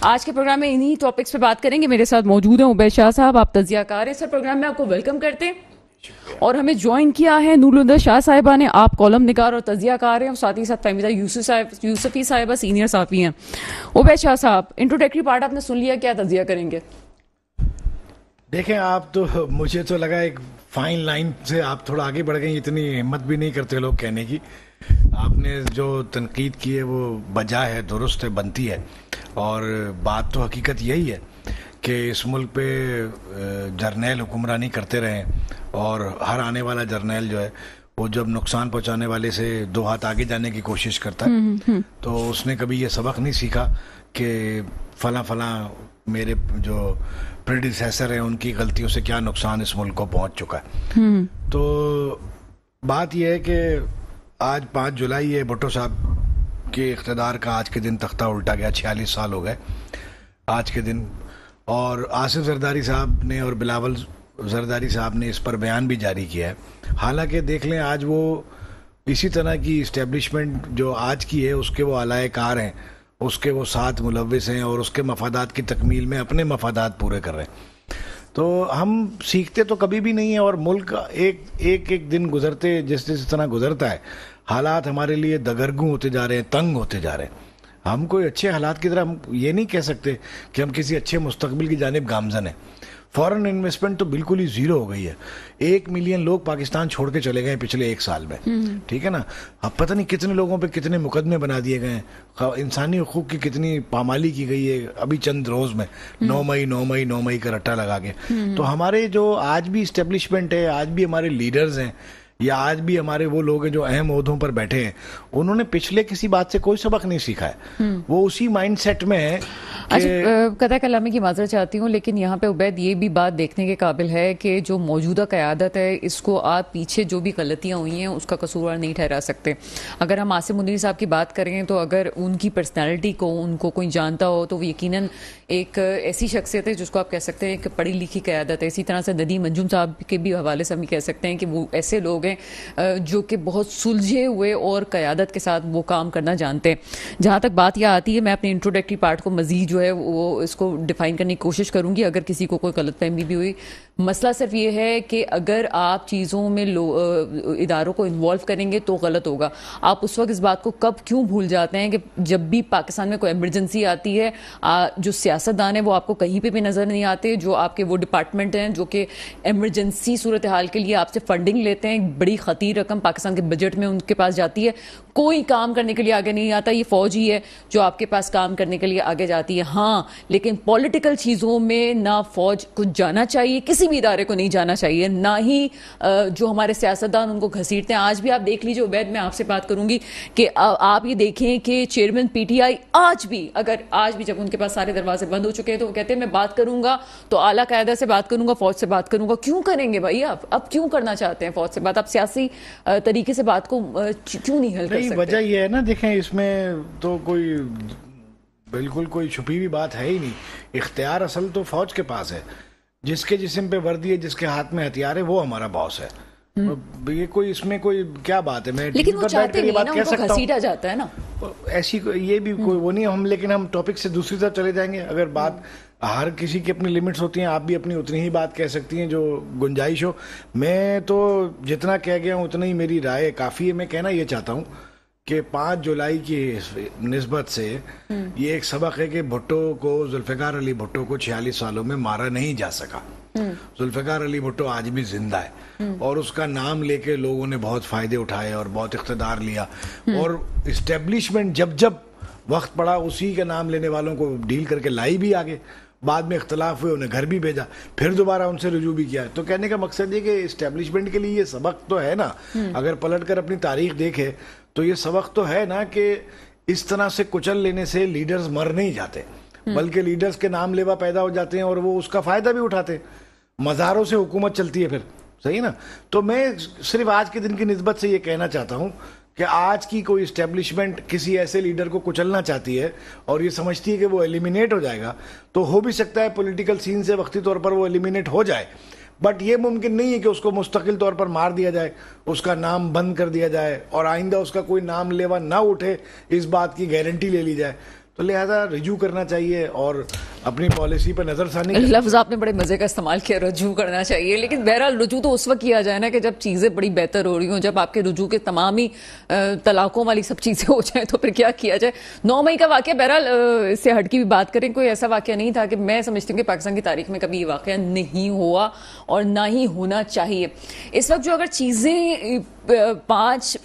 آج کے پروگرام میں انہی ٹاپکس پہ بات کریں گے. میرے ساتھ موجود ہیں عبید شاہ صاحب, آپ تجزیہ کار ہیں. سر پروگرام میں آپ کو ویلکم کرتے ہیں. اور ہمیں جوائن کیا ہے نور الہدی شاہ صاحبہ نے. آپ کالم نگار اور تجزیہ کار ہیں, اور ساتھ ہی ساتھ فہمیدہ یوسفی صاحبہ سینئر صحافی ہیں. عبید شاہ صاحب, انٹروڈکٹری پارٹ آپ نے سن لیا, کیا تجزیہ کریں گے؟ دیکھیں, آپ تو مجھے تو لگا ایک فائن لائن سے آپ تھوڑا آگے بڑھ گئے. اتنی ہمت بھی نہیں کرتے لوگ کہنے کی. آپ نے جو تنقید کی ہے وہ بجا ہے, درست ہے, بنتی ہے. اور بات تو حقیقت یہی ہے کہ اس ملک پہ جرنیل حکمرانی کرتے رہے, اور ہر آنے والا جرنیل جو ہے وہ جب نقصان پہنچانے والے سے دو ہاتھ آگے جانے کی کوشش کرتا ہے تو اس نے کبھی یہ سبق نہیں سیکھا کہ فلاں فلاں میرے جو پریڈیسیسر ہیں ان کی غلطیوں سے کیا نقصان اس ملک کو پہنچ چکا ہے. تو بات یہ ہے کہ آج 5 جولائی ہے, بھٹو صاحب کے اقتدار کا آج کے دن تختہ الٹا گیا. 46 سال ہو گئے آج کے دن. اور آصف زرداری صاحب نے اور بلاول زرداری صاحب نے اس پر بیان بھی جاری کیا ہے. حالانکہ دیکھ لیں, آج وہ اسی طرح کی اسٹیبلشمنٹ جو آج کی ہے اس کے وہ اعلی کار ہیں, اس کے وہ ساتھ ملوث ہیں, اور اس کے مفادات کی تکمیل میں اپنے مفادات پورے کر رہے ہیں. تو ہم سیکھتے تو کبھی بھی نہیں ہیں, اور ملک ایک دن گزرتے جس طرح گزرتا ہے, حالات ہمارے لیے دگرگوں ہوتے جا رہے ہیں, تنگ ہوتے جا رہے ہیں. ہم کوئی اچھے حالات کی طرح ہم یہ نہیں کہہ سکتے کہ ہم کسی اچھے مستقبل کی جانب گامزن ہیں. فورن انویسٹمنٹ تو بالکل ہی زیرو ہو گئی ہے. 1 ملین لوگ پاکستان چھوڑ کے چلے گئے پچھلے 1 سال میں. ٹھیک ہے نا. اب پتہ نہیں کتنے لوگوں پہ کتنے مقدمے بنا دیے گئے ہیں, انسانی حقوق کی کتنی پامالی کی گئی ہے ابھی چند روز میں. 9 مئی کا رٹا لگا کے. تو ہمارے جو آج بھی اسٹیبلشمنٹ ہے, آج بھی ہمارے لیڈرز ہیں, یا آج بھی ہمارے وہ لوگ ہیں جو اہم عہدوں پر بیٹھے ہیں, انہوں نے پچھلے کسی بات سے کوئی سبق نہیں سیکھا ہے. وہ اسی مائنڈ سیٹ میں ہے. قطع کلامی کی معذرت چاہتی ہوں, لیکن یہاں پہ عبید یہ بھی بات دیکھنے کے قابل ہے کہ جو موجودہ قیادت ہے اس کو آپ پیچھے جو بھی غلطیاں ہوئی ہیں اس کا قصوروار نہیں ٹھہرا سکتے. اگر ہم عاصم منیر صاحب کی بات کریں تو اگر ان کی پرسنالٹی کو ان کو کوئی جانتا ہو تو وہ یقیناً ایک ایسی شخصیت ہے جس کو آپ کہہ سکتے ہیں کہ پڑھی لکھی قیادت ہے. اسی طرح سے ندیم انجم صاحب کے بھی حوالے سے ہم کہہ سکتے ہیں کہ وہ ایسے لوگ ہیں جو کہ بہت سلجھے ہوئے اور قیادت کے ساتھ وہ کام کرنا جانتے ہیں. جہاں تک بات یہ آتی ہے, میں اپنے انٹروڈکٹری پارٹ کو مزید جو ہے وہ اس کو ڈیفائن کرنے کی کوشش کروں گی اگر کسی کو کوئی غلط فہمی بھی ہوئی. مسئلہ صرف یہ ہے کہ اگر آپ چیزوں میں اداروں کو انوالو کریں گے تو غلط ہوگا. آپ اس وقت اس بات کو کب کیوں بھول جاتے ہیں کہ جب بھی پاکستان میں کوئی ایمرجنسی آتی ہے, جو سیاستدان ہیں وہ آپ کو کہیں پہ بھی نظر نہیں آتے. جو آپ کے وہ ڈپارٹمنٹ ہیں جو کہ ایمرجنسی صورتحال کے لیے آپ سے فنڈنگ لیتے ہیں, بڑی خطیر رقم پاکستان کے بجٹ میں ان کے پاس جاتی ہے, کوئی کام کرنے کے لیے آگے نہیں آتا. یہ فوج ہی ہے جو آپ کے پاس کام کرنے کے لیے آگے جاتی ہے. ہاں, لیکن پولیٹیکل چیزوں میں نہ فوج کو جانا چاہیے, کسی بھی ادارے کو نہیں جانا چاہیے, نہ ہی جو ہمارے سیاستدان ان کو گھسیٹتے ہیں. آج بھی آپ دیکھ لیجیے عبید, میں آپ سے بات کروں گی کہ آپ یہ دیکھیں کہ چیئرمین پی ٹی آئی آج بھی جب ان کے پاس سارے دروازے بند ہو چکے ہیں تو وہ کہتے ہیں میں بات کروں گا تو اعلیٰ قیادت سے بات کروں گا, فوج سے بات کروں گا. کیوں کریں گے بھائی آپ؟ اب کیوں کرنا چاہتے ہیں فوج سے بات؟ آپ سیاسی طریقے سے بات کو کیوں نہیں حل کر سکتے؟ وجہ یہ ہے نا, دیکھیں اس میں تو کوئی بالکل کوئی چھپی ہوئی بات ہے ہی نہیں. اختیار اصل تو فوج کے پاس ہے. جس کے جسم پہ وردی ہے, جس کے ہاتھ میں ہتھیار ہے, وہ ہمارا باس ہے. یہ کوئی اس میں کوئی کیا بات ہے؟ میں لیکن وہ چاہتے نہیں نا, ان کو گھسیٹا جاتا ہے نا. ایسی یہ بھی کوئی وہ نہیں ہم, لیکن ہم ٹاپک سے دوسری طرف چلے جائیں گے. اگر بات, ہر کسی کی اپنی لمٹس ہوتی ہیں, آپ بھی اپنی اتنی ہی بات کہہ سکتی ہیں جو گنجائش ہو. میں تو جتنا کہہ گیا ہوں اتنا ہی میری رائے کافی ہے. میں کہنا یہ چاہتا ہوں کہ 5 جولائی کی نسبت سے یہ ایک سبق ہے کہ بھٹو کو, ذوالفقار علی بھٹو کو 46 سالوں میں مارا نہیں جا سکا. ذوالفقار علی بھٹو آج بھی زندہ ہے, اور اس کا نام لے کے لوگوں نے بہت فائدے اٹھائے اور بہت اقتدار لیا, اور اسٹیبلشمنٹ جب وقت پڑا اسی کا نام لینے والوں کو ڈیل کر کے لائی بھی آگے. بعد میں اختلاف ہوئے, انہیں گھر بھی بھیجا, پھر دوبارہ ان سے رجوع بھی کیا. تو کہنے کا مقصد یہ کہ اسٹیبلشمنٹ کے لیے یہ سبق تو ہے نا. اگر پلٹ کر اپنی تاریخ دیکھے تو یہ سبق تو ہے نا کہ اس طرح سے کچل لینے سے لیڈرز مر نہیں جاتے, بلکہ لیڈرز کے نام لیوا پیدا ہو جاتے ہیں اور وہ اس کا فائدہ بھی اٹھاتے ہیں. مزاروں سے حکومت چلتی ہے پھر, صحیح نا. تو میں صرف آج کے دن کی نسبت سے یہ کہنا چاہتا ہوں کہ آج کی کوئی اسٹیبلشمنٹ کسی ایسے لیڈر کو کچلنا چاہتی ہے اور یہ سمجھتی ہے کہ وہ ایلیمینیٹ ہو جائے گا, تو ہو بھی سکتا ہے پولیٹیکل سین سے وقتی طور پر وہ ایلیمینیٹ ہو جائے, بٹ یہ ممکن نہیں ہے کہ اس کو مستقل طور پر مار دیا جائے, اس کا نام بند کر دیا جائے اور آئندہ اس کا کوئی نام لیوا نہ اٹھے, اس بات کی گارنٹی لے لی جائے. تو لہذا رجوع کرنا چاہیے اور اپنی پالیسی پر نظر ثانی. لفظ آپ نے بڑے مزے کا استعمال کیا، رجوع کرنا چاہیے، لیکن بہرحال رجوع تو اس وقت کیا جائے نا کہ جب چیزیں بڑی بہتر ہو رہی ہوں، جب آپ کے رجوع کے تمام ہی طلاقوں والی سب چیزیں ہو جائیں تو پھر کیا کیا جائے. 9 مئی کا واقعہ بہرحال اس سے ہٹ کی بھی بات کریں، کوئی ایسا واقعہ نہیں تھا کہ میں سمجھتی ہوں کہ پاکستان کی تاریخ میں کبھی یہ واقعہ نہیں ہوا اور نہ ہی ہونا چاہیے. اس وقت جو اگر چیزیں 5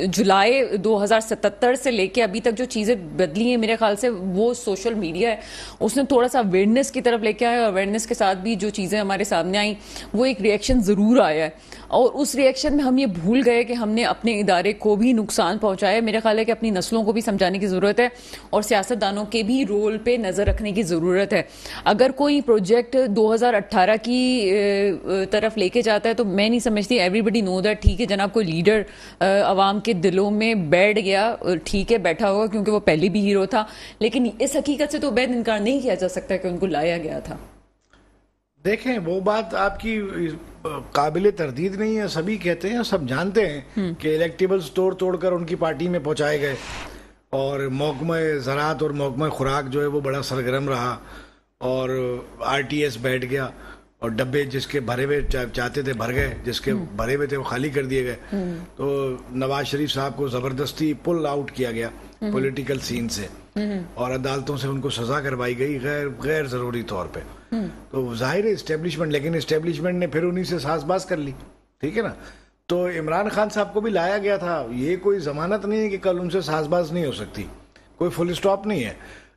جولائی 2077 سے لے کے ابھی تک جو چیزیں بدلی ہیں میرے خیال سے وہ سوشل میڈیا ہے. اس نے تھوڑا سا اویئرنیس کی طرف لے کے آیا، اویئرنیس کے ساتھ بھی جو چیزیں ہمارے سامنے آئیں وہ ایک ریئیکشن ضرور آیا ہے، اور اس ریئیکشن میں ہم یہ بھول گئے کہ ہم نے اپنے ادارے کو بھی نقصان پہنچایا. میرا خیال ہے کہ اپنی نسلوں کو بھی سمجھانے کی ضرورت ہے اور سیاستدانوں کے بھی رول پہ نظر رکھنے کی ضرورت ہے. اگر کوئی پروجیکٹ 2018 کی طرف لے کے جاتا ہے تو میں نہیں سمجھتی ایوری بڈی نو دیٹ ٹھیک ہے جناب کوئی لیڈر عوام کے دلوں میں بیٹھ گیا، ٹھیک ہے بیٹھا ہوگا کیونکہ وہ پہلے بھی ہیرو تھا، لیکن اس حقیقت سے تو بید انکار نہیں کیا جا سکتا کہ ان کو لایا گیا تھا. دیکھیں وہ بات آپ کی قابل تردید نہیں ہے، سبھی کہتے ہیں، سب جانتے ہیں کہ الیکٹیبلز توڑ کر ان کی پارٹی میں پہنچائے گئے اور محکمہ زراعت اور محکمہ خوراک جو ہے وہ بڑا سرگرم رہا اور آر ٹی ایس بیٹھ گیا اور ڈبے جس کے بھرے ہوئے چاہتے تھے بھر گئے، جس کے بھرے ہوئے تھے وہ خالی کر دیے گئے. تو نواز شریف صاحب کو زبردستی پل آؤٹ کیا گیا پولیٹیکل سین سے اور عدالتوں سے ان کو سزا کروائی گئی غیر ضروری طور پہ. تو ظاہر ہے اسٹیبلشمنٹ، لیکن اسٹیبلشمنٹ نے پھر انہی سے ساز باز کر لی، ٹھیک ہے نا. تو عمران خان صاحب کو بھی لایا گیا تھا، یہ کوئی ضمانت نہیں ہے کہ کل ان سے ساز باز نہیں ہو سکتی، کوئی فل اسٹاپ نہیں ہے.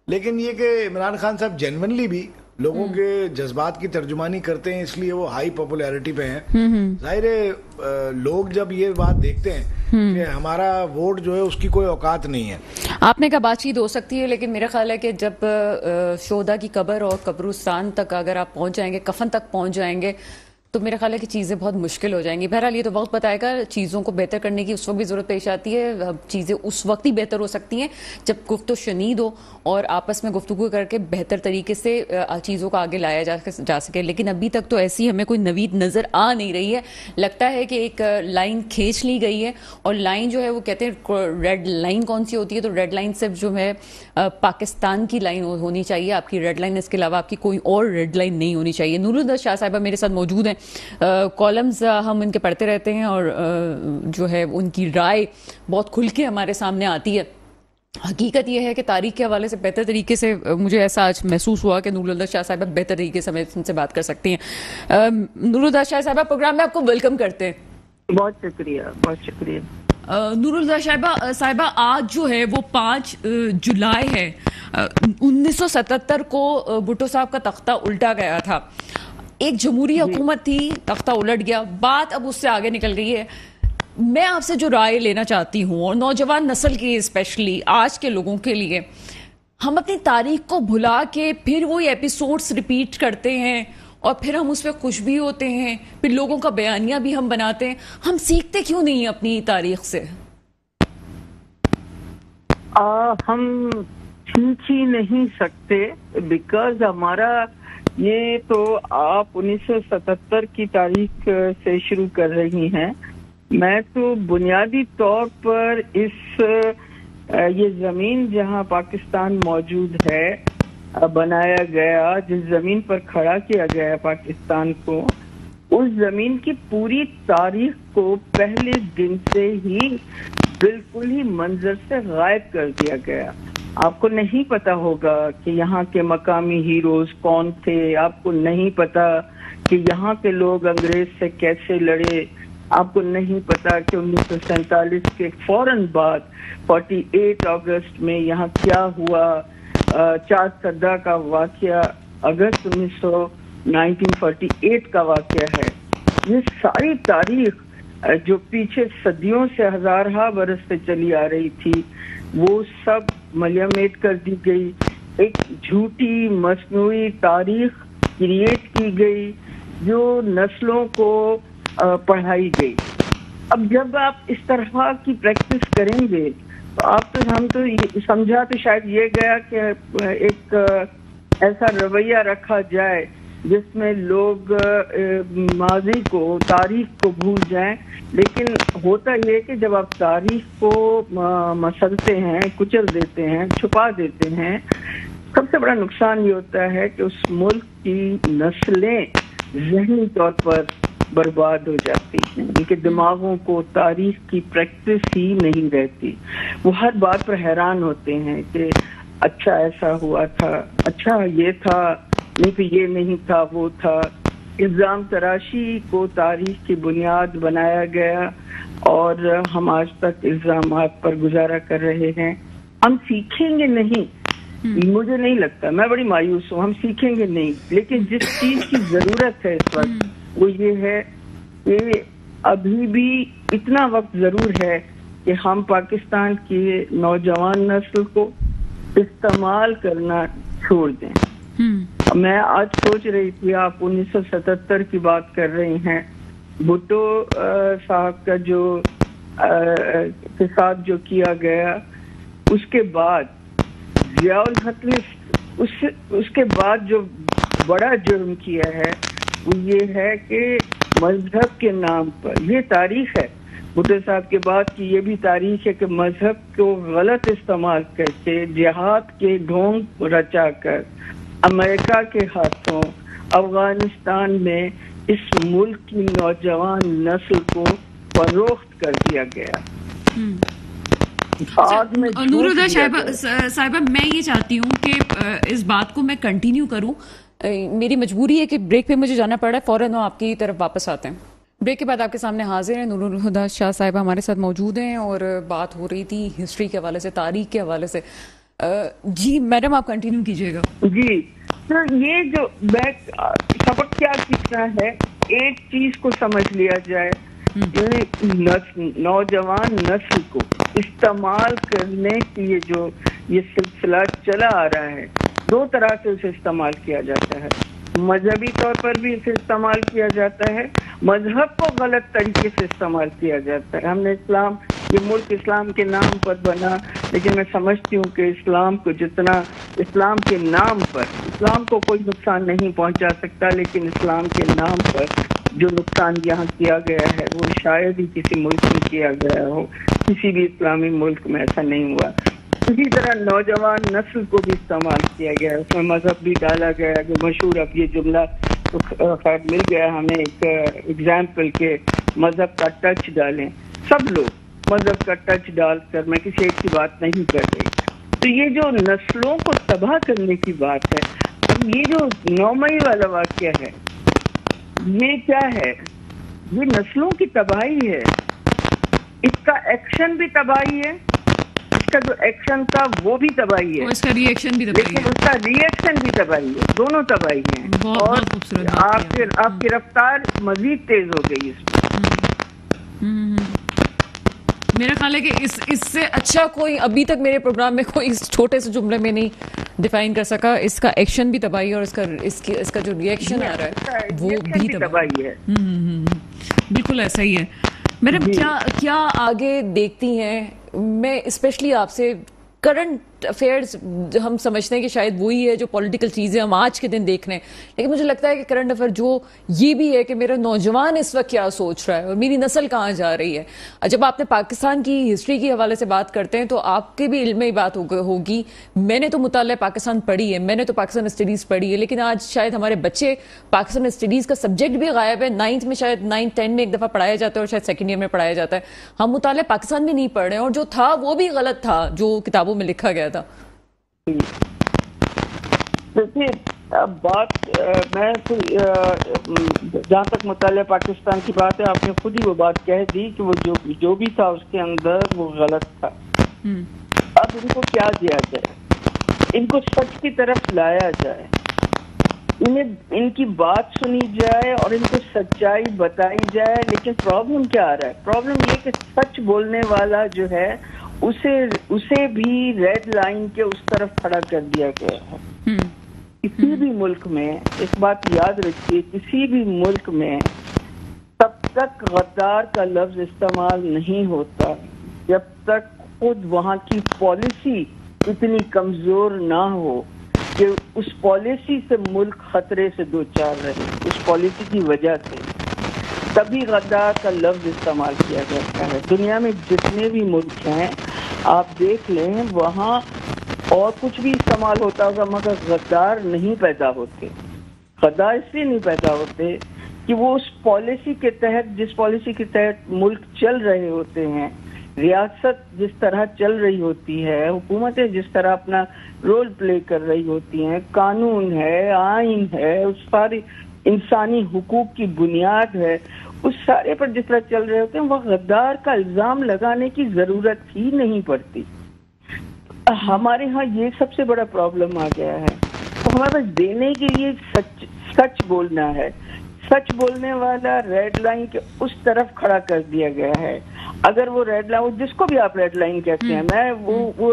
لیکن یہ کہ عمران خان صاحب جینونلی بھی لوگوں کے جذبات کی ترجمانی کرتے ہیں، اس لیے وہ ہائی پاپولیرٹی پہ ہیں. ظاہر ہے لوگ جب یہ بات دیکھتے ہیں کہ ہمارا ووٹ جو ہے اس کی کوئی اوقات نہیں ہے. آپ نے کہا بات چیت ہو سکتی ہے، لیکن میرا خیال ہے کہ جب شہداء کی قبر اور قبرستان تک اگر آپ پہنچ جائیں گے، کفن تک پہنچ جائیں گے، تو میرا خیال ہے کہ چیزیں بہت مشکل ہو جائیں گی. بہرحال یہ تو وقت بتائے گا، چیزوں کو بہتر کرنے کی اس وقت بھی ضرورت پیش آتی ہے. چیزیں اس وقت ہی بہتر ہو سکتی ہیں جب گفت و شنید ہو اور آپس میں گفتگو کر کے بہتر طریقے سے چیزوں کو آگے لایا جا سکے. لیکن ابھی تک تو ایسی ہمیں کوئی نوید نظر آ نہیں رہی ہے. لگتا ہے کہ ایک لائن کھینچ لی گئی ہے، اور لائن جو ہے وہ کہتے ہیں ریڈ لائن کون سی ہوتی ہے، تو ریڈ لائن صرف جو ہے پاکستان کی لائن ہونی چاہیے، آپ کی ریڈ لائن، اس کے علاوہ آپ کی کوئی اور ریڈ لائن نہیں ہونی چاہیے. نور الہدی شاہ صاحبہ میرے ساتھ موجود ہیں. کالمز ہم ان کے پڑھتے رہتے ہیں اور جو ہے ان کی رائے بہت کھل کے ہمارے سامنے آتی ہے. حقیقت یہ ہے کہ تاریخ کے حوالے سے بہتر طریقے سے مجھے ایسا آج محسوس ہوا کہ نور الہدی شاہ صاحبہ بہتر طریقے سے ان سے بات کر سکتی ہیں. نور الہدی شاہ صاحبہ پروگرام میں آپ کو ویلکم کرتے ہیں. بہت شکریہ، بہت شکریہ. نور الہدی صاحبہ آج جو ہے وہ 5 جولائی ہے. 1977 کو بھٹو صاحب کا تختہ الٹا گیا تھا. ایک جمہوری حکومت تھی، تختہ الٹ گیا، بات اب اس سے آگے نکل گئی ہے. میں آپ سے جو رائے لینا چاہتی ہوں، اور نوجوان نسل کی اسپیشلی آج کے لوگوں کے لیے، ہم اپنی تاریخ کو بھلا کے پھر وہی ایپیسوڈز ریپیٹ کرتے ہیں اور پھر ہم اس پہ خوش بھی ہوتے ہیں، پھر لوگوں کا بیانیہ بھی ہم بناتے ہیں. ہم سیکھتے کیوں نہیں اپنی تاریخ سے؟ ہم سیکھ ہی نہیں سکتے بیکاز ہمارا یہ تو آپ 1977 کی تاریخ سے شروع کر رہی ہیں. میں تو بنیادی طور پر یہ زمین جہاں پاکستان موجود ہے، بنایا گیا، جس زمین پر کھڑا کیا گیا پاکستان کو، اس زمین کی پوری تاریخ کو پہلے دن سے ہی بالکل ہی منظر سے غائب کر دیا گیا. آپ کو نہیں پتا ہوگا کہ یہاں کے مقامی ہیروز کون تھے، آپ کو نہیں پتا کہ یہاں کے لوگ انگریز سے کیسے لڑے، آپ کو نہیں پتا کہ 1947 کے فوراً بعد 48 اگست میں یہاں کیا ہوا. 4 سدہ کا واقعہ اگست 1948 کا واقعہ ہے. یہ ساری تاریخ جو پیچھے صدیوں سے ہزارہ برس سے چلی آ رہی تھی وہ سب ملیمیٹ کر دی گئی. ایک جھوٹی مصنوعی تاریخ کریٹ کی گئی جو نسلوں کو پڑھائی گئی. اب جب آپ اس طرح کی پریکٹس کریں گے تو ہم تو سمجھا تو شاید یہ گیا کہ ایک ایسا رویہ رکھا جائے جس میں لوگ ماضی کو، تاریخ کو بھول جائیں. لیکن ہوتا یہ کہ جب آپ تاریخ کو مسلتے ہیں، کچل دیتے ہیں، چھپا دیتے ہیں، سب سے بڑا نقصان یہ ہوتا ہے کہ اس ملک کی نسلیں ذہنی طور پر برباد ہو جاتی ہیں. ان کے دماغوں کو تاریخ کی پریکٹس ہی نہیں رہتی. وہ ہر بات پر حیران ہوتے ہیں کہ اچھا ایسا ہوا تھا، اچھا یہ تھا، نہیں تو یہ نہیں تھا، وہ تھا. الزام تراشی کو تاریخ کی بنیاد بنایا گیا اور ہم آج تک الزامات پر گزارا کر رہے ہیں. ہم سیکھیں گے نہیں، مجھے نہیں لگتا، میں بڑی مایوس ہوں. ہم سیکھیں گے نہیں، لیکن جس چیز کی ضرورت ہے اس وقت وہ یہ ہے کہ ابھی بھی اتنا وقت ضرور ہے کہ ہم پاکستان کی نوجوان نسل کو استعمال کرنا چھوڑ دیں. میں آج سوچ رہی تھی، آپ 1977 کی بات کر رہی ہیں، بھٹو صاحب کا جو کے ساتھ جو کیا گیا، اس کے بعد ضیاء الحق نے اس کے بعد جو بڑا جرم کیا ہے وہ یہ ہے کہ مذہب کے نام پر، یہ تاریخ ہے بھٹو صاحب کے بعد کی، یہ بھی تاریخ ہے کہ مذہب کو غلط استعمال کر کے، جہاد کے ڈھونگ رچا کر امریکہ کے ہاتھوں افغانستان میں اس ملک کی نوجوان نسل کو فروخت کر دیا گیا. نورالہدیٰ صاحبہ، میں یہ چاہتی ہوں کہ اس بات کو میں کنٹینیو کروں. میری مجبوری ہے کہ بریک پہ مجھے جانا پڑ رہا ہے، فوراً آپ کی طرف واپس آتے ہیں. بریک کے بعد آپ کے سامنے حاضر ہیں نورالہدیٰ شاہ صاحبہ ہمارے ساتھ موجود ہیں، اور بات ہو رہی تھی ہسٹری کے حوالے سے، تاریخ کے حوالے سے. جی میڈم، آپ کنٹینیو کیجیے گا. جی سر، یہ جو سبق کیا سیکھنا ہے، ایک چیز کو سمجھ لیا جائے، نوجوان نسل کو استعمال کرنے کی یہ سلسلہ چلا آ رہا ہے. دو طرح سے اسے استعمال کیا جاتا ہے. مذہبی طور پر بھی اسے استعمال کیا جاتا ہے، مذہب کو غلط طریقے سے استعمال کیا جاتا ہے. ہم نے یہ ملک اسلام کے نام پر بنا، لیکن میں سمجھتی ہوں کہ اسلام کو جتنا اسلام کے نام پر، اسلام کو کوئی نقصان نہیں پہنچا سکتا، لیکن اسلام کے نام پر جو نقصان یہاں کیا گیا ہے وہ شاید ہی کسی ملک میں کیا گیا ہو. کسی بھی اسلامی ملک میں ایسا نہیں ہوا. اسی طرح نوجوان نسل کو بھی استعمال کیا گیا، اس میں مذہب بھی ڈالا گیا. جو مشہور اب یہ جملہ تو خیر مل گیا ہمیں ایک ایگزامپل کے مذہب کا ٹچ ڈالیں. سب لوگ مذہب کا ٹچ ڈال کر، میں کسی ایک کی بات نہیں کر رہی. تو یہ جو نسلوں کو تباہ کرنے کی بات ہے، اب یہ جو 9 مئی والا واقعہ ہے، یہ کیا ہے؟ یہ نسلوں کی تباہی ہے. اس کا ایکشن بھی تباہی ہے، اس کا جو ایکشن تھا وہ بھی تباہی ہے، اس کا ری ایکشن بھی تباہی ہے، لیکن اس کا ری ایکشن بھی تباہی ہے. دونوں تباہی ہیں، اور آپ کی رفتار مزید تیز ہو گئی اس میں. میرا خیال ہے کہ اس سے اچھا کوئی ابھی تک میرے پروگرام میں کوئی اس چھوٹے سے جملے میں نہیں ڈیفائن کر سکا. اس کا ایکشن بھی تباہی، اور اس کا جو ری ایکشن آ رہا ہے وہ بھی تباہی ہے. بالکل ایسا ہی ہے. میڈم، کیا آگے دیکھتی ہیں؟ میں اسپیشلی آپ سے کرنٹ افیئرز ہم سمجھتے ہیں کہ شاید وہی ہے جو پولیٹیکل چیزیں ہم آج کے دن دیکھ رہے ہیں، لیکن مجھے لگتا ہے کہ کرنٹ افیئر جو یہ بھی ہے کہ میرا نوجوان اس وقت کیا سوچ رہا ہے اور میری نسل کہاں جا رہی ہے. جب آپ نے پاکستان کی ہسٹری کے حوالے سے بات کرتے ہیں تو آپ کے بھی علم میں بات ہوگی. میں نے تو مطالعہ پاکستان پڑھی ہے، میں نے تو پاکستان اسٹڈیز پڑھی ہے، لیکن آج شاید ہمارے بچے پاکستان اسٹڈیز کا سبجیکٹ بھی غائب ہے. 9th میں شاید 9th 10 میں ایک دفعہ پڑھایا جاتا ہے اور شاید 2nd ایئر میں پڑھایا جاتا ہے. ہم مطالعہ پاکستان میں نہیں پڑھ رہے ہیں، اور جو تھا وہ بھی غلط تھا جو کتابوں میں لکھا گیا تھا. دیکھیے، اب بات میں جہاں تک مطالعہ پاکستان کی بات ہے، آپ نے خود ہی وہ بات کہہ دی کہ وہ جو بھی تھا اس کے اندر وہ غلط تھا. اب ان کو کیا دیا جائے؟ ان کو سچ کی طرف لایا جائے، ان کی بات سنی جائے اور ان کو سچائی بتائی جائے. لیکن پرابلم کیا آ رہا ہے؟ پرابلم یہ کہ سچ بولنے والا جو ہے اسے بھی ریڈ لائن کے اس طرف کھڑا کر دیا گیا ہے. کسی بھی ملک میں ایک بات یاد رکھیے، کسی بھی ملک میں تب تک غدار کا لفظ استعمال نہیں ہوتا جب تک خود وہاں کی پالیسی اتنی کمزور نہ ہو کہ اس پالیسی سے ملک خطرے سے دوچار رہے، اس پالیسی کی وجہ سے، تبھی غدار کا لفظ استعمال کیا جاتا ہے. دنیا میں جتنے بھی ملک ہیں آپ دیکھ لیں، وہاں اور کچھ بھی استعمال ہوتا ہوگا مگر غدار نہیں پیدا ہوتے. غدار اس لیے نہیں پیدا ہوتے کہ وہ اس پالیسی کے تحت، جس پالیسی کے تحت ملک چل رہے ہوتے ہیں، ریاست جس طرح چل رہی ہوتی ہے، حکومتیں جس طرح اپنا رول پلے کر رہی ہوتی ہیں، قانون ہے، آئین ہے، اس ساری انسانی حقوق کی بنیاد ہے، اس سارے پر جس طرح چل رہے ہوتے ہیں، وہ غدار کا الزام لگانے کی ضرورت ہی نہیں پڑتی. ہمارے ہاں یہ سب سے بڑا پرابلم آ گیا ہے. تو ہمارے پاس دینے کے لیے سچ بولنا ہے. سچ بولنے والا ریڈ لائن کے اس طرف کھڑا کر دیا گیا ہے. اگر وہ ریڈ لائن، جس کو بھی آپ ریڈ لائن کہتے ہیں، میں وہ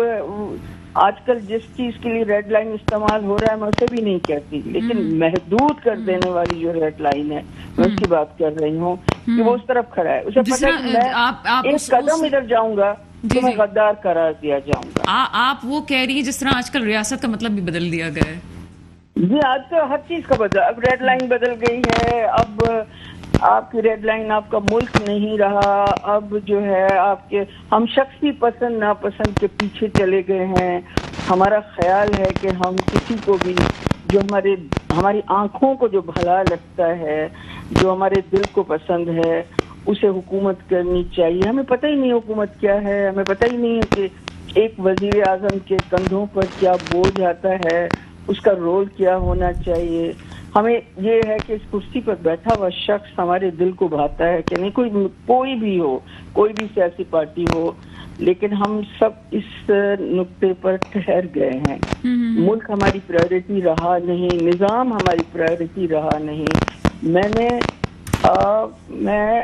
آج کل جس چیز کے لیے ریڈ لائن استعمال ہو رہا ہے میں اسے بھی نہیں کہتی، لیکن محدود کر دینے والی جو ریڈ لائن ہے میں اس کی بات کر رہی ہوں کہ وہ اس طرف کھڑا ہے. اسے پتہ ہے کہ میں ایک قدم ادھر جاؤں گا تو میں غدار قرار دیا جاؤں گا. آپ وہ کہہ رہی ہیں جس طرح آج کل ریاست کا مطلب بھی بدل دیا گیا ہے. جی آج تو ہر چیز کا بدل، اب ریڈ لائن بدل گئی ہے. اب آپ کی ریڈ لائن آپ کا ملک نہیں رہا. اب جو ہے آپ کے ہم شخصی پسند ناپسند کے پیچھے چلے گئے ہیں. ہمارا خیال ہے کہ ہم کسی کو بھی جو ہماری آنکھوں کو جو بھلا لگتا ہے، جو ہمارے دل کو پسند ہے، اسے حکومت کرنی چاہیے. ہمیں پتہ ہی نہیں حکومت کیا ہے، ہمیں پتہ ہی نہیں ہے کہ ایک وزیر اعظم کے کندھوں پر کیا بوجھ آتا ہے، اس کا رول کیا ہونا چاہیے. ہمیں یہ ہے کہ اس کرسی پر بیٹھا ہوا شخص ہمارے دل کو بھاتا ہے کہ نہیں. کوئی بھی ہو، کوئی بھی سیاسی پارٹی ہو، لیکن ہم سب اس نقطے پر ٹھہر گئے ہیں. ملک ہماری پرائیورٹی رہا نہیں، نظام ہماری پرائیورٹی رہا نہیں. میں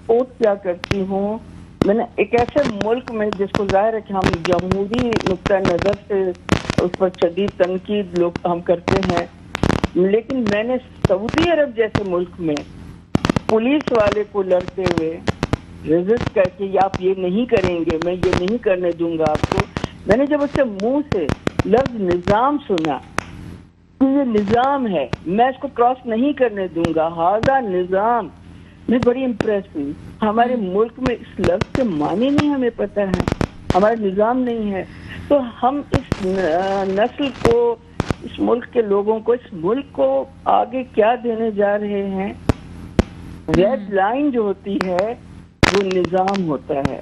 کوٹ کیا کرتی ہوں، میں نے ایک ایسے ملک میں جس کو ظاہر ہے کہ ہم جمہوری نقطہ نظر سے اس پر شدید تنقید لوگ ہم کرتے ہیں، لیکن میں نے سعودی عرب جیسے ملک میں پولیس والے کو لڑتے ہوئے ریزسٹ کر کے آپ یہ نہیں کریں گے، میں یہ نہیں کرنے دوں گا آپ کو، میں نے جب اس کے منہ سے لفظ نظام سنا کہ یہ نظام ہے، میں اس کو کراس نہیں کرنے دوں گا، ہاذا نظام، میں بڑی امپریس ہوئی. ہمارے ملک میں اس لفظ کے معنی نہیں ہمیں پتہ ہے، ہمارا نظام نہیں ہے. تو ہم اس نسل کو، اس ملک کے لوگوں کو، اس ملک کو آگے کیا دینے جا رہے ہیں؟ ریڈ لائن جو ہوتی ہے وہ نظام ہوتا ہے.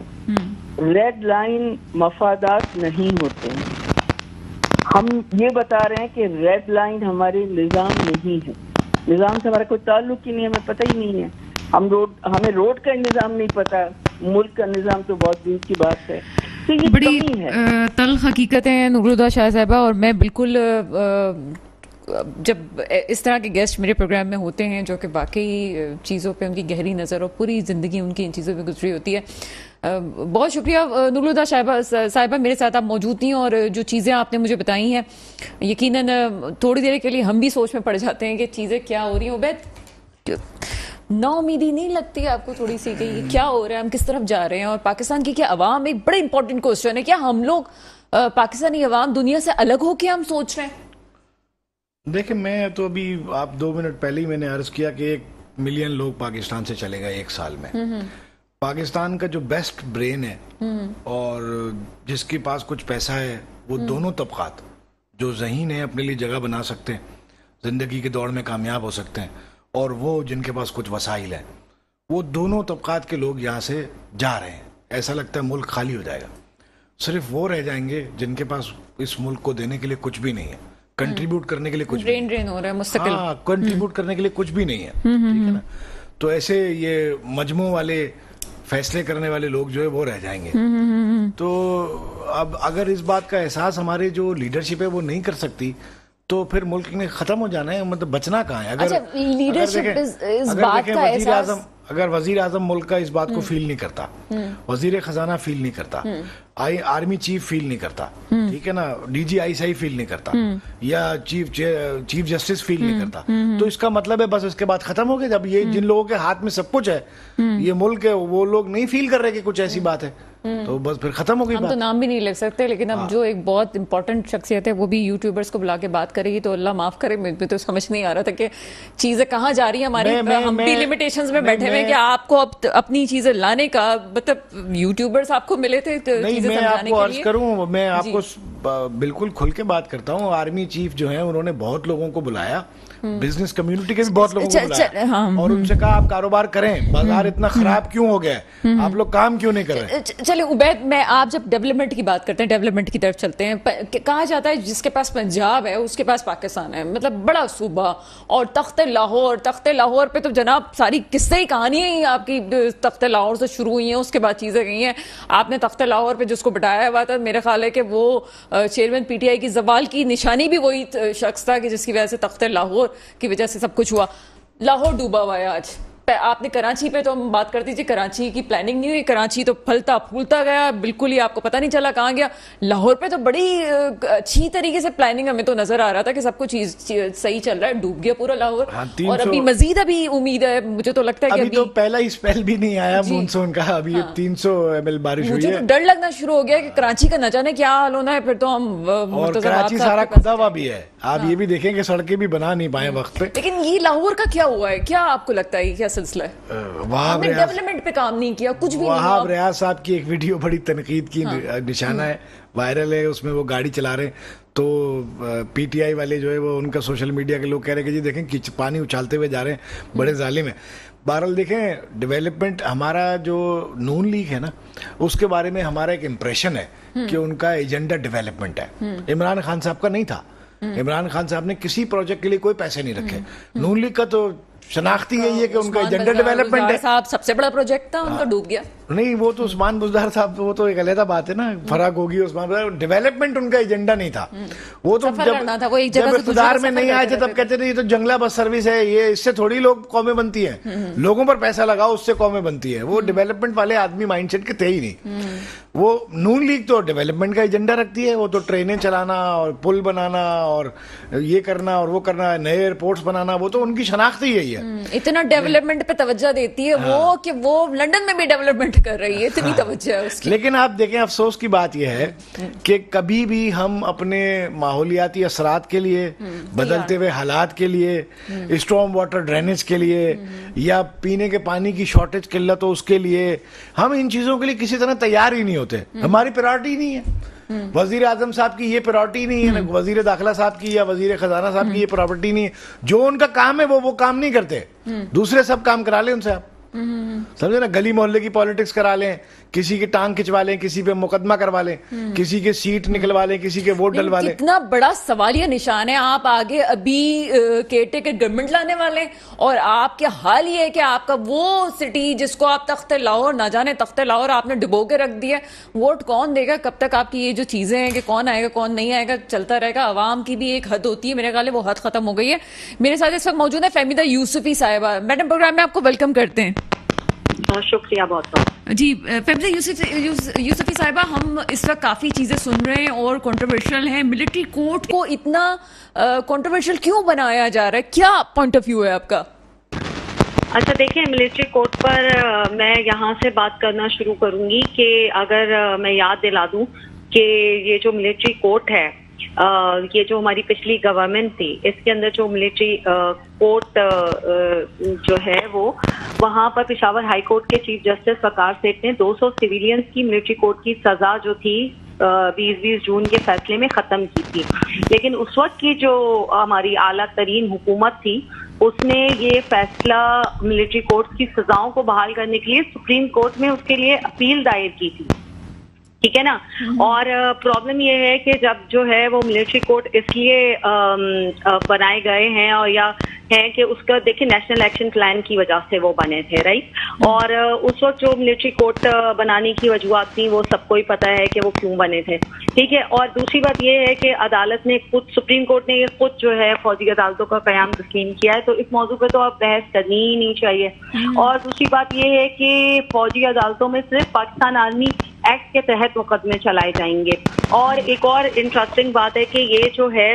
ریڈ لائن مفادات نہیں ہوتے ہیں. ہم یہ بتا رہے ہیں کہ ریڈ لائن ہمارے نظام نہیں ہے. نظام سے ہمارا کوئی تعلق ہی نہیں ہے، ہمیں پتہ ہی نہیں ہے. ہمیں روڈ کا نظام نہیں پتا، ملک کا نظام تو بہت دور کی بات ہے. بڑی تلخ حقیقت ہے نورالہدیٰ شاہ صاحبہ. اور میں بالکل جب اس طرح کے گیسٹ میرے پروگرام میں ہوتے ہیں جو کہ واقعی چیزوں پہ ان کی گہری نظر اور پوری زندگی ان کی ان چیزوں پہ گزری ہوتی ہے، بہت شکریہ نورالہدیٰ صاحبہ میرے ساتھ آپ موجود تھیں. اور جو چیزیں آپ نے مجھے بتائی ہیں یقیناً تھوڑی دیر کے لیے ہم بھی سوچ میں پڑ جاتے ہیں کہ چیزیں کیا ہو رہی ہیں. عبید، نا امیدی نہیں لگتی آپ کو تھوڑی سی کہ یہ کیا ہو رہا ہے، ہم کس طرف جا رہے ہیں؟ اور پاکستان کی کیا عوام، ایک بڑا امپورٹنٹ کوسچن ہے، کیا ہم لوگ پاکستانی عوام دنیا سے الگ ہو کے ہم سوچ رہے ہیں؟ دیکھیں، میں تو ابھی آپ 2 منٹ پہلے ہی میں نے عرض کیا کہ 1 ملین لوگ پاکستان سے چلے گئے 1 سال میں. پاکستان کا جو بیسٹ برین ہے اور جس کے پاس کچھ پیسہ ہے، وہ دونوں طبقات جو ذہین ہیں، اپنے لیے جگہ بنا سکتے ہیں، زندگی کے دوڑ میں کامیاب ہو سکتے ہیں، اور وہ جن کے پاس کچھ وسائل ہیں، وہ دونوں طبقات کے لوگ یہاں سے جا رہے ہیں. ایسا لگتا ہے ملک خالی ہو جائے گا. صرف وہ رہ جائیں گے جن کے پاس اس ملک کو دینے کے لیے کچھ بھی نہیں ہے، کنٹریبیوٹ کرنے کے لیے کچھ بھی ڈرین ہو رہا ہے مستقل. ہاں، کنٹریبیوٹ کرنے کے لیے کچھ بھی نہیں ہے. ٹھیک ہے نا؟ تو ایسے یہ مجموع والے فیصلے کرنے والے لوگ جو ہے وہ رہ جائیں گے. تو اب اگر اس بات کا احساس ہمارے جو لیڈرشپ ہے وہ نہیں کر سکتی تو پھر ملک میں ختم ہو جانا ہے، مطلب بچنا کہاں ہے؟ اگر وزیر اعظم ملک کا اس بات کو فیل نہیں کرتا، وزیر خزانہ فیل نہیں کرتا، آرمی چیف فیل نہیں کرتا، ٹھیک ہے نا، ڈی جی آئی سی فیل نہیں کرتا، یا چیف جسٹس فیل نہیں کرتا، تو اس کا مطلب ہے بس اس کے بعد ختم ہو گیا. جب یہ جن لوگوں کے ہاتھ میں سب کچھ ہے، یہ ملک ہے، وہ لوگ نہیں فیل کر رہے کہ کچھ ایسی بات ہے. تو بس پھر ختم ہو گئی ہم تو بات. نام بھی نہیں لے سکتے, لیکن اب جو ایک بہت امپورٹنٹ شخصیت ہے وہ بھی یوٹیوبرز کو بلا کے بات کرے گی, تو اللہ معاف کرے, مجھے تو سمجھ نہیں آ رہا تھا کہ چیزیں کہاں جا رہی ہیں ہماری. ہم بھی لمیٹیشنز میں بیٹھے ہوئے کہ آپ کو اب اپنی چیزیں لانے کا, مطلب یوٹیوبرز آپ کو ملے تھے چیزیں سمجھانے کے لیے. کروں میں آپ کو بالکل کھل کے بات کرتا ہوں. آرمی چیف جو ہیں انہوں نے بہت لوگوں کو بلایا, بزنس کمیونٹی کے بھی بہت لوگوں کو بلایا, اور ان سے کہا آپ کاروبار کریں, بازار اتنا خراب کیوں ہو گیا ہے, آپ لوگ کام کیوں نہیں کر رہے. چلے عبید, میں آپ جب ڈیولپمنٹ کی بات کرتے ہیں, ڈیولپمنٹ کی طرف چلتے ہیں. کہا جاتا ہے جس کے پاس پنجاب ہے اس کے پاس پاکستان ہے, مطلب بڑا صوبہ, اور تخت لاہور پہ تو جناب ساری قصے ہی کہانیاں ہی آپ کی تخت لاہور سے شروع ہوئی ہیں, اس کے بعد چیزیں گئی ہیں. آپ نے تخت لاہور پہ جس کو بٹایا ہوا تھا, میرا خیال ہے کہ وہ چیئرمین پی ٹی آئی کی زوال کی نشانی بھی وہی شخص تھا کہ جس کی وجہ سے تخت لاہور کی وجہ سے سب کچھ ہوا. لاہور ڈوبا ہوا ہے آج. آپ نے کراچی پہ تو ہم بات کرتی تھی, کراچی کی پلاننگ نہیں ہوئی, کراچی تو پھلتا پھولتا گیا, بالکل ہی آپ کو پتہ نہیں چلا کہاں گیا. لاہور پہ تو بڑی اچھی طریقے سے پلاننگ ہمیں تو نظر آ رہا تھا کہ سب کچھ صحیح چل رہا ہے. ڈوب گیا پورا لاہور, اور ابھی مزید ابھی امید ہے. مجھے تو لگتا ہے کہ ابھی تو پہلا ہی اسپیل بھی نہیں آیا مونسون کا, ابھی 300 ml بارش ہوئی ہے. مجھے ڈر لگنا شروع ہو گیا کہ کراچی کا نہ جانے کیا حال ہونا ہے. پھر تو ہم, اور کراچی سارا کھدا ہوا بھی ہے, آپ یہ بھی دیکھیں کہ سڑکیں بھی بنا نہیں پائے وقت پہ. لیکن یہ لاہور کا کیا ہوا ہے, کیا آپ کو لگتا ہے کیا سلسلہ ہے؟ وہاں ڈیولپمنٹ پہ کام نہیں کیا, کچھ بھی نہیں. وہاں ریاض صاحب کی ایک ویڈیو بڑی تنقید کی نشانہ ہے, وائرل ہے. اس میں وہ گاڑی چلا رہے ہیں تو پی ٹی آئی والے جو ہے وہ ان کا سوشل میڈیا کے لوگ کہہ رہے ہیں کہ جی دیکھیں پانی اچھالتے ہوئے جا رہے ہیں, بڑے ظالم ہیں. بہرحال دیکھیں, ڈیولپمنٹ ہمارا جو نون لیگ ہے نا, اس کے بارے میں ہمارا ایک امپریشن ہے کہ ان کا ایجنڈا ڈیولپمنٹ ہے. عمران خان صاحب کا نہیں تھا. عمران خان صاحب نے کسی پروجیکٹ کے لیے کوئی پیسے نہیں رکھے. نون لیگ کا تو شناختی یہی ہے کہ ان کا ایجنڈا ڈیولپمنٹ ہے. صاحب سب سے بڑا پروجیکٹ تھا, ان کا ڈوب گیا. نہیں, وہ تو عثمان بزدار صاحب, وہ تو ایک علیحدہ بات ہے نا, فرق ہوگی. عثمان بزدار ڈیولپمنٹ ان کا ایجنڈا نہیں تھا. وہ تو جب اقتدار میں نہیں آئے تھے تب کہتے تھے یہ تو جنگلہ بس سروس ہے, یہ اس سے تھوڑی لوگ قومیں بنتی ہیں, لوگوں پر پیسہ لگاؤ اس سے قومیں بنتی ہے. وہ ڈیولپمنٹ والے آدمی مائنڈ سیٹ کے تھے ہی نہیں. وہ نون لیگ تو ڈیولپمنٹ کا ایجنڈا رکھتی ہے. وہ تو ٹرینیں چلانا اور پل بنانا اور یہ کرنا اور وہ کرنا, نئے ایئرپورٹس بنانا, وہ تو ان کی شناخت ہی یہی ہے. اتنا ڈیولپمنٹ پہ توجہ دیتی ہے وہ کہ وہ لنڈن میں بھی ڈیولپمنٹ کر رہی ہے, اتنی توجہ ہے اس کی. لیکن آپ دیکھیں, افسوس کی بات یہ ہے کہ کبھی بھی ہم اپنے ماحولیاتی اثرات کے لیے, بدلتے ہوئے حالات کے لیے, اسٹارم واٹر ڈرینیج کے لیے, یا پینے کے پانی کی شارٹیج قلت ہو اس کے لیے, ہم ان چیزوں کے لیے کسی طرح تیار ہی نہیں ہوتے. ہماری پرائرٹی نہیں ہے. وزیر اعظم صاحب کی یہ پرائرٹی نہیں ہے, وزیر داخلہ صاحب کی یا وزیر خزانہ صاحب کی یہ پرائرٹی نہیں ہے. جو ان کا کام ہے وہ کام نہیں کرتے, دوسرے سب کام کرا لیں ان سے. آپ سمجھے نا, گلی محلے کی پالیٹکس کرا لیں, کسی کی ٹانگ کھچوا لیں, کسی پہ مقدمہ کروا لیں, کسی کے سیٹ نکلوا لیں, کسی کے ووٹ ڈلوا لیں. کتنا بڑا سوالیہ نشان ہے. آپ آگے ابھی کیئر گورنمنٹ لانے والے, اور آپ کے حال یہ ہے کہ آپ کا وہ سٹی جس کو آپ تخت لاہور, نہ جانے تخت لاہور آپ نے ڈبو کے رکھ دیا. ووٹ کون دے گا, کب تک آپ کی یہ جو چیزیں ہیں کہ کون آئے گا کون نہیں آئے گا چلتا رہے گا. عوام کی بھی ایک حد ہوتی ہے, میرے خیال ہے وہ حد ختم ہو گئی ہے. میرے ساتھ اس وقت موجود ہے فہمیدہ یوسفی صاحبہ. میڈم, پروگرام میں آپ کو ویلکم کرتے ہیں. شکریہ بہت بہت. جی فہمیدہ یوسفی صاحبہ, ہم اس وقت کافی چیزیں سن رہے ہیں اور کنٹروورشل ہیں. ملٹری کورٹ کو اتنا کنٹروورشل کیوں بنایا جا رہا ہے, کیا پوائنٹ آف ویو ہے آپ کا؟ اچھا دیکھیں, ملٹری کورٹ پر میں یہاں سے بات کرنا شروع کروں گی کہ اگر میں یاد دلا دوں کہ یہ جو ملٹری کورٹ ہے, یہ جو ہماری پچھلی گورنمنٹ تھی, اس کے اندر جو ملٹری کورٹ جو ہے وہ, وہاں پر پشاور ہائی کورٹ کے چیف جسٹس وقار سیٹھ نے 200 سویلینز کی ملٹری کورٹ کی سزا جو تھی 20 جون کے فیصلے میں ختم کی تھی. لیکن اس وقت کی جو ہماری اعلیٰ ترین حکومت تھی, اس نے یہ فیصلہ ملٹری کورٹ کی سزاؤں کو بحال کرنے کے لیے سپریم کورٹ میں اس کے لیے اپیل دائر کی تھی. ٹھیک ہے نا. اور پرابلم یہ ہے کہ جب جو ہے وہ ملٹری کورٹ اس لیے بنائے گئے ہیں, اور یا ہے کہ اس کا دیکھیں نیشنل ایکشن پلان کی وجہ سے وہ بنے تھے, رائٹ. اور اس وقت جو ملٹری کورٹ بنانے کی وجوہات تھیں وہ سب کو ہی پتہ ہے کہ وہ کیوں بنے تھے. ٹھیک ہے. اور دوسری بات یہ ہے کہ عدالت نے خود, سپریم کورٹ نے یہ خود جو ہے فوجی عدالتوں کا قیام تسلیم کیا ہے, تو اس موضوع پہ تو اب بحث کرنی ہی نہیں چاہیے. اور دوسری بات یہ ہے کہ فوجی عدالتوں میں صرف پاکستان آرمی ایکٹ کے تحت مقدمے چلائے جائیں گے. اور ایک اور انٹرسٹنگ بات ہے کہ یہ جو ہے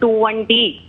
21D,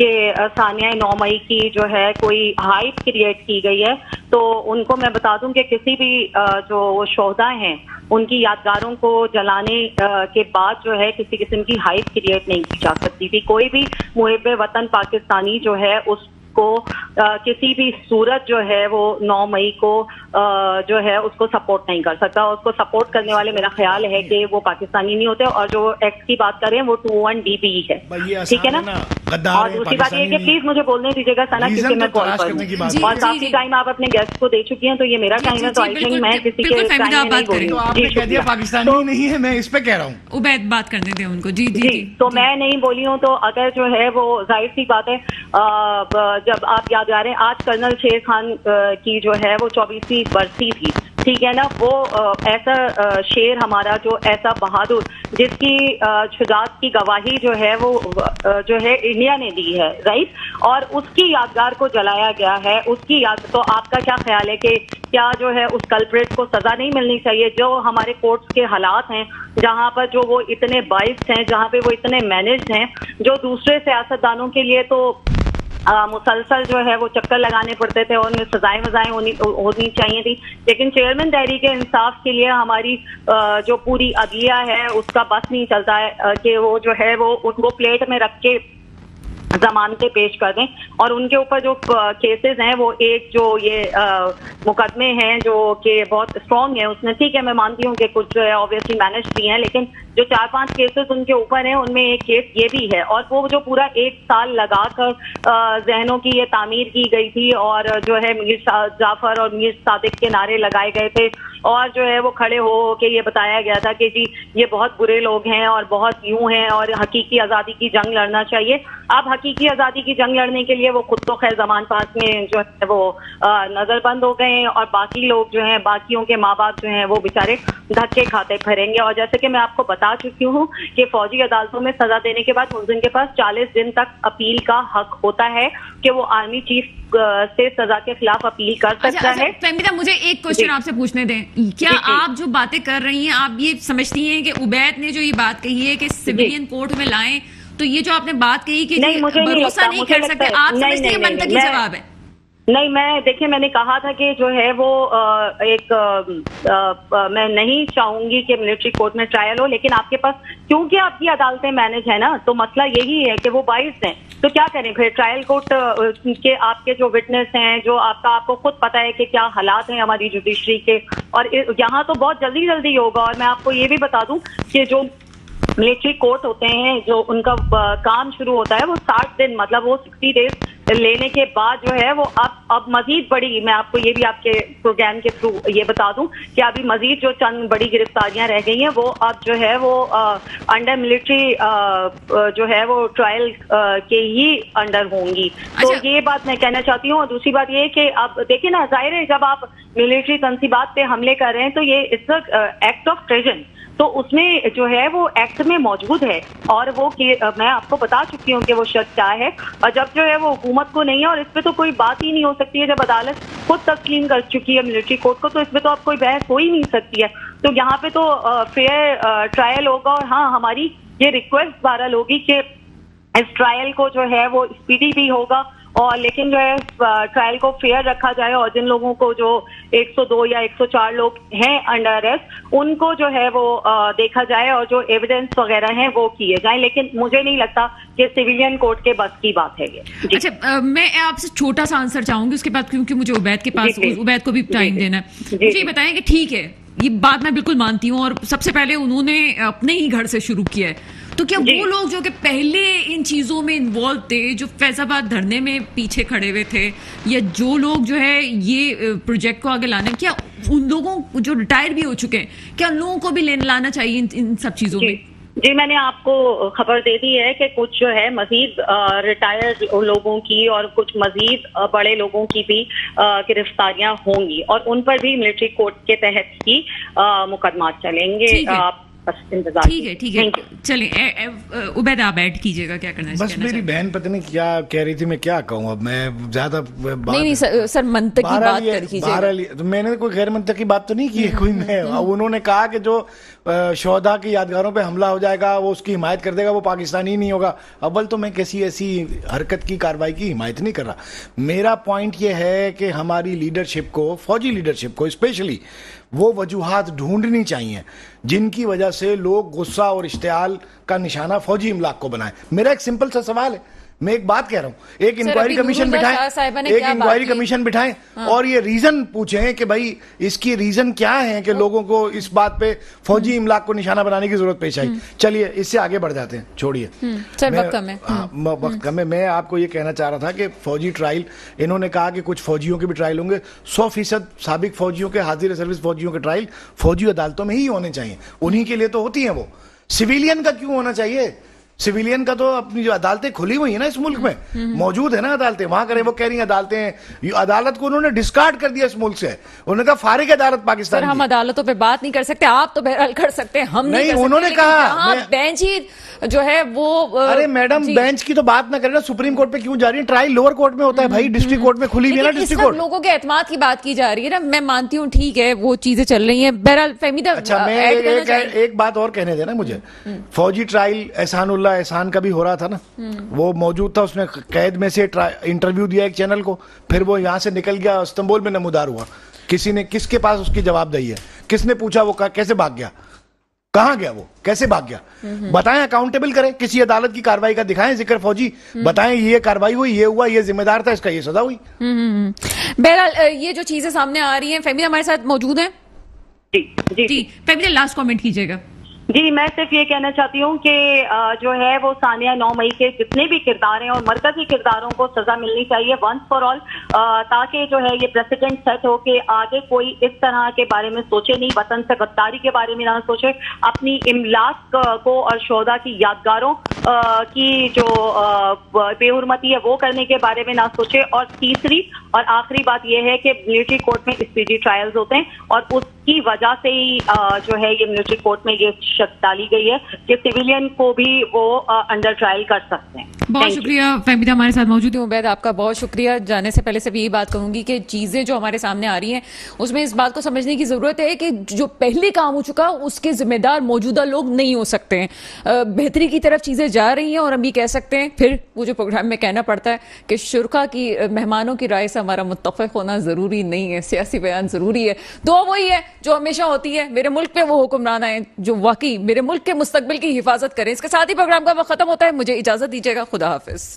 کہ ثانیہ 9 مئی کی جو ہے کوئی ہائپ کریٹ کی گئی ہے، تو ان کو میں بتا دوں کہ کسی بھی جو شہداء ہیں ان کی یادگاروں کو جلانے کے بعد جو ہے کسی قسم کی ہائپ کریٹ نہیں کی جا سکتی تھی. کوئی بھی محب وطن پاکستانی جو ہے اس کو کسی بھی صورت جو ہے وہ 9 مئی کو جو ہے اس کو سپورٹ نہیں کر سکتا. اس کو سپورٹ کرنے والے میرا خیال ہے کہ وہ پاکستانی نہیں ہوتے، اور جو ایکٹ کی بات کر رہے ہیں وہ 21DB ہے، ٹھیک ہے نا. اور دوسری بات یہ کہ پلیز مجھے بولنے دیجیے گا ثنا، کیونکہ میں کال پر ہوں اور کافی ٹائم آپ اپنے گیسٹ کو دے چکی ہیں، تو یہ میرا ٹائم ہے، تو آئی تھنک میں کسی کے ٹائم میں نہیں بولوں. پاکستانی نہیں ہے، میں اس پہ کہہ رہا ہوں. عبید بات کرنے دیں ان کو. جی جی جی. تو میں نہیں بولی ہوں، تو اگر جو ہے وہ ظاہر سی بات ہے، جب آپ یاد آ رہے ہیں آج کرنل شیر خان کی جو ہے وہ 24ویں برسی تھی، ٹھیک ہے نا. وہ ایسا شیر ہمارا جو ایسا بہادر جس کی شجاعت کی گواہی جو ہے وہ جو ہے انڈیا نے دی ہے، رائٹ، اور اس کی یادگار کو جلایا گیا ہے. اس کی یاد، تو آپ کا کیا خیال ہے کہ کیا جو ہے اس کلپریٹ کو سزا نہیں ملنی چاہیے؟ جو ہمارے کورٹس کے حالات ہیں جہاں پر جو وہ اتنے باعث ہیں، جہاں پہ وہ اتنے مینجڈ ہیں، جو دوسرے سیاستدانوں کے لیے تو مسلسل جو ہے وہ چکر لگانے پڑتے تھے اور ان میں سزائیں ہونی چاہیے تھی، لیکن چیئرمین تحریک انصاف کے لیے ہماری جو پوری عدلیہ ہے اس کا بس نہیں چلتا ہے کہ وہ جو ہے وہ ان کو پلیٹ میں رکھ کے ضمانتیں پیش کر دیں. اور ان کے اوپر جو کیسز ہیں وہ ایک جو یہ مقدمے ہیں جو کہ بہت اسٹرانگ ہیں، اس میں ٹھیک ہے میں مانتی ہوں کہ کچھ جو ہے آبویسلی مینج بھی ہیں، لیکن جو 4-5 کیسز ان کے اوپر ہیں ان میں ایک کیس یہ بھی ہے. اور وہ جو پورا 1 سال لگا کر ذہنوں کی یہ تعمیر کی گئی تھی، اور جو ہے میر جعفر اور میر صادق کے نعرے لگائے گئے تھے، اور جو ہے وہ کھڑے ہو کے یہ بتایا گیا تھا کہ جی یہ بہت برے لوگ ہیں اور بہت یوں ہیں اور حقیقی آزادی کی جنگ لڑنا چاہیے. اب حقیقی آزادی کی جنگ لڑنے کے لیے وہ خود تو خیر زمان پاس میں جو ہے وہ نظر بند ہو گئے ہیں، اور باقی لوگ جو ہیں، باقیوں کے ماں باپ جو ہیں وہ بیچارے دھکے کھاتے پھریں گے. اور جیسے کہ میں آپ کو بتا چکی ہوں کہ فوجی عدالتوں میں سزا دینے کے بعد ملزم کے پاس 40 دن تک اپیل کا حق ہوتا ہے کہ وہ آرمی چیف سے سزا کے خلاف اپیل کر سکتا ہے. فہمیدہ مجھے ایک کوشچن آپ سے پوچھنے دیں، کیا آپ جو باتیں کر رہی ہیں آپ یہ سمجھتی ہیں کہ عبید نے جو یہ بات کہی ہے کہ سویلین کورٹ میں لائیں، تو یہ جو آپ نے بات کہی کہ بھروسہ نہیں کر سکتے، آپ سمجھتی ہیں منطقی جواب ہے؟ نہیں، میں دیکھیں میں نے کہا تھا کہ جو ہے وہ ایک میں نہیں چاہوں گی کہ ملٹری کورٹ میں ٹرائل ہو، لیکن آپ کے پاس کیونکہ آپ کی عدالتیں مینج ہیں نا، تو مسئلہ یہی ہے کہ وہ باعث ہیں، تو کیا کریں پھر ٹرائل کورٹ کے آپ کے جو وٹنس ہیں، جو آپ کو خود پتا ہے کہ کیا حالات ہیں ہماری جوڈیشری کے، اور یہاں تو بہت جلدی ہوگا. اور میں آپ کو یہ بھی بتا دوں کہ جو ملٹری کورٹ ہوتے ہیں جو ان کا کام شروع ہوتا ہے وہ 60 دن مطلب وہ 60 ڈیز لینے کے بعد جو ہے وہ اب مزید بڑی، میں آپ کو یہ بھی آپ کے پروگرام کے تھرو یہ بتا دوں کہ ابھی مزید جو چند بڑی گرفتاریاں رہ گئی ہیں وہ اب جو ہے وہ انڈر ملٹری جو ہے وہ ٹرائل کے ہی انڈر ہوں گی. تو یہ بات میں کہنا چاہتی ہوں. اور دوسری بات یہ کہ اب دیکھیں نا، ظاہر ہے جب آپ ملٹری تنصیبات پہ حملے کر رہے ہیں تو یہ اس وقت ایکٹ آف ٹریزن، تو اس میں جو ہے وہ ایکٹ میں موجود ہے، اور وہ میں آپ کو بتا چکی ہوں کہ وہ شرط کیا ہے. اور جب جو ہے وہ حکومت کو نہیں ہے، اور اس پہ تو کوئی بات ہی نہیں ہو سکتی ہے، جب عدالت خود تسلیم کر چکی ہے ملٹری کورٹ کو، تو اس پہ تو اب کوئی بحث ہو ہی نہیں سکتی ہے. تو یہاں پہ تو فیئر ٹرائل ہوگا. اور ہاں، ہماری یہ ریکویسٹ بہرحال ہوگی کہ اس ٹرائل کو جو ہے وہ اسپیڈی بھی ہوگا، اور لیکن جو ہے ٹرائل کو فیئر رکھا جائے، اور جن لوگوں کو جو 102 یا 104 لوگ ہیں انڈر اریسٹ ان کو جو ہے وہ دیکھا جائے، اور جو ایویڈنس وغیرہ ہیں وہ کیے جائیں. لیکن مجھے نہیں لگتا کہ سویلین کورٹ کے بس کی بات ہے یہ. اچھا، میں آپ سے چھوٹا سا آنسر چاہوں گی اس کے بعد، کیونکہ مجھے عبید کے پاس عبید کو بھی ٹائم دینا ہے. مجھے یہ بتائیں کہ ٹھیک ہے، یہ بات میں بالکل مانتی ہوں، اور سب سے پہلے انہوں نے اپنے ہی گھر سے شروع کیا ہے، تو کیا وہ لوگ جو کہ پہلے ان چیزوں میں انوالو تھے، جو فیض آباد دھرنے میں پیچھے کھڑے ہوئے تھے، یا جو لوگ جو ہے یہ پروجیکٹ کو آگے لانے، کیا ان لوگوں جو ریٹائر بھی ہو چکے ہیں، کیا ان لوگوں کو بھی لانا چاہیے ان سب چیزوں میں؟ جی، میں نے آپ کو خبر دے دی ہے کہ کچھ جو ہے مزید ریٹائر لوگوں کی اور کچھ مزید بڑے لوگوں کی بھی گرفتاریاں ہوں گی، اور ان پر بھی ملٹری کورٹ کے تحت ہی مقدمات چلیں گے. بس انتظار ٹھیک ہے چلیں عبید آپ ایڈ کیجیے گا کیا کرنا ہے. بس میری بہن پتہ نہیں کیا کہہ رہی تھی, میں کیا کہوں, اب میں زیادہ نہیں سر منطقی بات کر کیجیے. میں نے کوئی غیر منطقی بات تو نہیں کی ہے کوئی. میں انہوں نے کہا کہ جو شہداء کی یادگاروں پہ حملہ ہو جائے گا وہ اس کی حمایت کر دے گا, وہ پاکستانی نہیں ہوگا. اول تو میں کسی ایسی حرکت کی کارروائی کی حمایت نہیں کر رہا. میرا پوائنٹ یہ ہے کہ ہماری لیڈرشپ کو, فوجی لیڈرشپ کو اسپیشلی, وہ وجوہات ڈھونڈنی چاہیے جن کی وجہ سے لوگ غصہ اور اشتعال کا نشانہ فوجی املاک کو بنائیں. میرا ایک سمپل سا سوال ہے, میں ایک بات کہہ رہا ہوں, ایک انکوائری کمیشن بٹھائیں اور یہ ریزن پوچھیں کہ بھائی اس کی ریزن کیا ہے کہ لوگوں کو اس بات پہ فوجی املاک کو نشانہ بنانے کی ضرورت پیش آئی. چلیے اس سے آگے بڑھ جاتے ہیں, چھوڑیے وقت کم ہے. میں آپ کو یہ کہنا چاہ رہا تھا کہ فوجی ٹرائل, انہوں نے کہا کہ کچھ فوجیوں کے بھی ٹرائل ہوں گے. 100% سابق فوجیوں کے, حاضر سروس فوجیوں کے ٹرائل فوجی عدالتوں میں ہی ہونے چاہیے, انہی کے لیے تو ہوتی ہیں وہ. سویلین کا کیوں ہونا چاہیے؟ سویلین کا تو اپنی جو عدالتیں کھلی ہوئی ہیں نا اس ملک میں, موجود ہے نا عدالتیں, وہاں کریں. وہ کہہ رہی ہیں عدالتیں, عدالت کو انہوں نے ڈسکارڈ کر دیا اس ملک سے. انہوں نے کہا فارغ عدالت پاکستان. ہم عدالتوں پہ بات نہیں کر سکتے, آپ تو بہرحال کر سکتے ہیں, ہم نہیں. انہوں نے کہا بینچ ہی جو ہے وہ, ارے میڈم بینچ کی تو بات نہ کریں نا, سپریم کورٹ پہ کیوں جا رہی ہے؟ ٹرائل لوور کورٹ میں ہوتا ہے بھائی, ڈسٹرکٹ کورٹ میں کھلی ہوئی ہے نا ڈسٹرکٹ کورٹ. لوگوں کے اعتماد کی بات کی جا رہی ہے نا, میں مانتی ہوں ٹھیک ہے وہ چیزیں چل رہی ہیں. بہرحال فہمیدہ, اچھا میں ایک بات اور کہنے دینا مجھے. فوجی ٹرائل احسان اللہ احسان کا بھی ہو رہا تھا نا, وہ موجود تھا, اس نے قید میں سے انٹرویو دیا ایک چینل کو, پھر وہ یہاں سے نکل گیا, استنبول میں نمودار ہوا. کسی نے, کس کے پاس اس کی جواب دہی ہے؟ کس نے پوچھا وہ کیسے بھاگ گیا؟ کہاں گیا وہ؟ کیسے بھاگ گیا؟ بتائیں, اکاؤنٹیبل کریں, کسی عدالت کی کارروائی کا دکھائیں ذکر فوجی, بتائیں یہ کارروائی ہوئی, یہ ہوا, یہ ذمہ دار تھا, اس کا یہ سزا ہوئی. بہرحال یہ جو چیزیں سامنے آ رہی ہیں, فہمیدہ ہمارے ساتھ موجود ہیں. جی فہمیدہ لاسٹ کامنٹ کیجیے گا. جی میں صرف یہ کہنا چاہتی ہوں کہ جو ہے وہ ثانیہ 9 مئی کے جتنے بھی کردار ہیں اور مرکزی کرداروں کو سزا ملنی چاہیے ونس فار آل, تاکہ جو ہے یہ پریسیڈنٹ سیٹ ہو کہ آگے کوئی اس طرح کے بارے میں سوچے نہیں, وطن سے غداری کے بارے میں نہ سوچے, اپنی املاک کو اور شہداء کی یادگاروں کی جو بے حرمتی ہے وہ کرنے کے بارے میں نہ سوچے. اور تیسری اور آخری بات یہ ہے کہ ملٹری کورٹ میں اسپیڈی ٹرائلز ہوتے ہیں اور اس کی وجہ سے ہی جو ہے یہ ملٹری کورٹ میں یہ شرط ڈالی گئی ہے کہ سویلین کو بھی وہ انڈر ٹرائل کر سکتے ہیں. بہت شکریہ فہمیدہ ہمارے ساتھ موجود ہیں. عبید آپ کا بہت شکریہ. جانے سے پہلے سے بھی یہی بات کہوں گی کہ چیزیں جو ہمارے سامنے آ رہی ہیں اس میں اس بات کو سمجھنے کی ضرورت ہے کہ جو پہلے کام ہو چکا اس کے ذمہ دار موجودہ لوگ نہیں ہو سکتے ہیں. بہتری کی طرف چیزیں جا رہی ہیں اور ہم یہ کہہ سکتے ہیں, پھر وہ جو پروگرام میں کہنا پڑتا ہے کہ شرکا کی, مہمانوں کی رائے سے ہمارا متفق ہونا ضروری نہیں ہے, سیاسی بیان ضروری ہے. دعا وہی ہے جو ہمیشہ ہوتی ہے, میرے ملک پہ وہ حکمران ہیں جو واقعی میرے ملک کے مستقبل کی حفاظت کریں. اس کے ساتھ ہی پروگرام کا وقت ختم ہوتا ہے. مجھے اجازت دیجیے گا. خدا حافظ.